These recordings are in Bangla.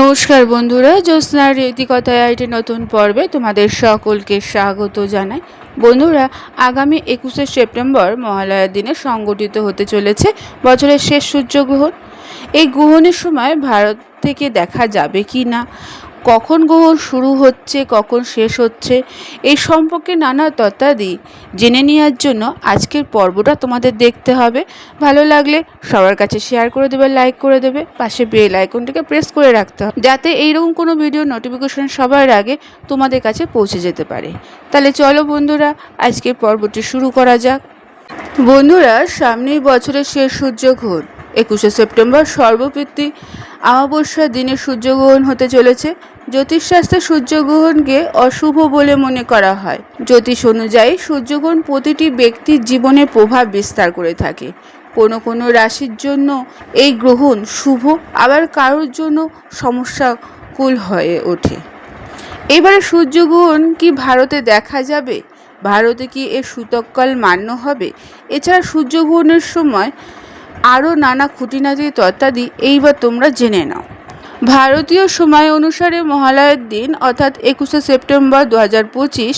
নমস্কার বন্ধুরা, জ্যোৎস্নার রীতিকথায় আইটি নতুন পর্বে তোমাদের সকলকে স্বাগত জানাই। বন্ধুরা, আগামী 21শে সেপ্টেম্বর মহালয়ার দিনে সংগঠিত হতে চলেছে বছরের শেষ সূর্যগ্রহণ। এই গ্রহণের সময় ভারত থেকে দেখা যাবে কি না, কখন গ্রহণ শুরু হচ্ছে, কখন শেষ হচ্ছে, এই সম্পর্কে নানা তথ্যাদি জেনে নেওয়ার জন্য আজকের পর্বটা তোমাদের দেখতে হবে। ভালো লাগলে সবার কাছে শেয়ার করে দেবে, লাইক করে দেবে, পাশে বেল আইকনটিকে প্রেস করে রাখতে হবে যাতে এইরকম কোনো ভিডিও নোটিফিকেশন সবার আগে তোমাদের কাছে পৌঁছে যেতে পারে। তাহলে চলো বন্ধুরা, আজকের পর্বটি শুরু করা যাক। বন্ধুরা, সামনেই বছরের শেষ সূর্যগ্রহণ 21শে সেপ্টেম্বর সর্বপিতৃ অমাবস্যার দিনে সূর্যগ্রহণ হতে চলেছে। জ্যোতিষশাস্ত্রে সূর্যগ্রহণকে অশুভ বলে মনে করা হয়। জ্যোতিষ অনুযায়ী সূর্যগ্রহণ প্রতিটি ব্যক্তির জীবনে প্রভাব বিস্তার করে থাকে। কোনো কোনো রাশির জন্য এই গ্রহণ শুভ, আবার কারোর জন্য সমস্যাকুল হয়ে ওঠে। এবারে সূর্যগ্রহণ কি ভারতে দেখা যাবে? ভারতে কি এর সূতককাল মান্য হবে? এছাড়া সূর্যগ্রহণের সময় আরও নানা খুঁটিনাটি তথ্যাদি এইবার তোমরা জেনে নাও। ভারতীয় সময় অনুসারে মহালয়ার দিন অর্থাৎ 21শে সেপ্টেম্বর 2025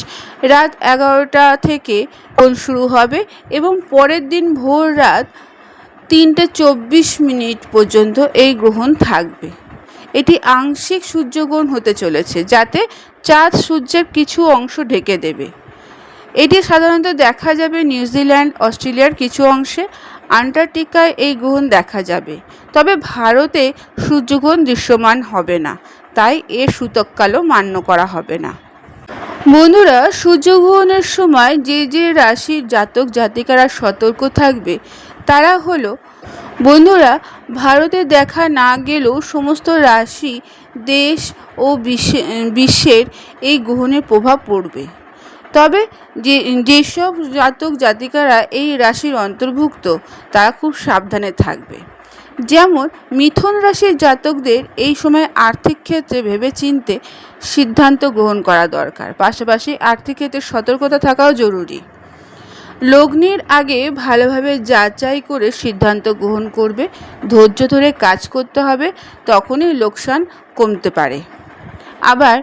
রাত 11টা থেকে গ্রহণ শুরু হবে এবং পরের দিন ভোর রাত 3:24 পর্যন্ত এই গ্রহণ থাকবে। এটি আংশিক সূর্যগ্রহণ হতে চলেছে, যাতে চাঁদ সূর্যের কিছু অংশ ঢেকে দেবে। এটি সাধারণত দেখা যাবে নিউজিল্যান্ড, অস্ট্রেলিয়ার কিছু অংশে। আন্টার্কটিকায় এই গ্রহণ দেখা যাবে, তবে ভারতে সূর্যগ্রহণ দৃশ্যমান হবে না, তাই এর সূতককালও মান্য করা হবে না। বন্ধুরা, সূর্যগ্রহণের সময় যে যে রাশির জাতক জাতিকারা সতর্ক থাকবে তারা হলো, বন্ধুরা, ভারতে দেখা না গেলেও সমস্ত রাশি, দেশ ও বিশ্বের এই গ্রহণের প্রভাব পড়বে। তবে যেসব জাতক জাতিকারা এই রাশির অন্তর্ভুক্ত তারা খুব সাবধানে থাকবে। যেমন মিথুন রাশির জাতকদের এই সময় আর্থিক ক্ষেত্রে ভেবেচিন্তে সিদ্ধান্ত গ্রহণ করা দরকার, পাশাপাশি আর্থিক ক্ষেত্রে সতর্কতা থাকাও জরুরি। লগ্নির আগে ভালোভাবে যাচাই করে সিদ্ধান্ত গ্রহণ করবে, ধৈর্য ধরে কাজ করতে হবে, তখনই লোকসান কমতে পারে। আবার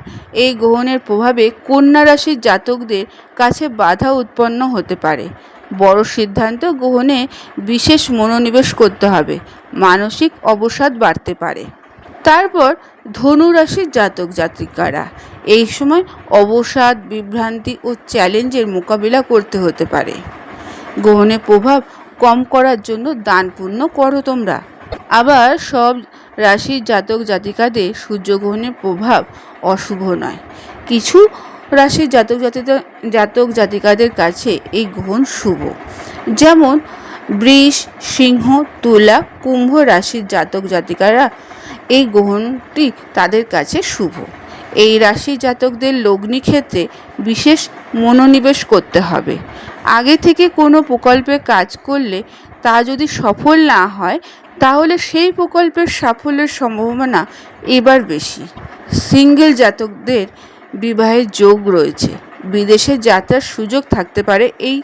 এই গ্রহণের প্রভাবে কন্যা রাশির জাতকদের কাছে বাধা উৎপন্ন হতে পারে। বড় সিদ্ধান্ত গ্রহণে বিশেষ মনোনিবেশ করতে হবে, মানসিক অবসাদ বাড়তে পারে। তারপর ধনু রাশির জাতক জাতিকারা এই সময় অবসাদ, বিভ্রান্তি ও চ্যালেঞ্জের মোকাবিলা করতে হতে পারে। গ্রহণের প্রভাব কম করার জন্য দান পুণ্য করো তোমরা। আবার সব রাশির জাতক জাতিকাদের সূর্যগ্রহণের প্রভাব অশুভ নয়। কিছু রাশির জাতক জাতিকাদের কাছে এই গ্রহণ শুভ, যেমন বৃষ, সিংহ, তুলা, কুম্ভ রাশির জাতক জাতিকারা এই গ্রহণটি তাদের কাছে শুভ। এই রাশির জাতকদের লগ্নি ক্ষেত্রে বিশেষ মনোনিবেশ করতে হবে। আগে থেকে কোনো প্রকল্পে কাজ করলে তা যদি সফল না হয় তাহলে সেই প্রকল্পের সাফল্যের সম্ভাবনা এবার বেশি। সিঙ্গেল জাতকদের বিবাহের যোগ রয়েছে। বিদেশে যাত্রার সুযোগ থাকতে পারে এই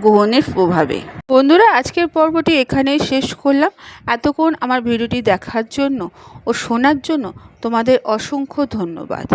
গ্রহণের প্রভাবে। বন্ধুরা, আজকের পর্বটি এখানেই শেষ করলাম। এতক্ষণ আমার ভিডিওটি দেখার জন্য ও শোনার জন্য তোমাদের অসংখ্য ধন্যবাদ।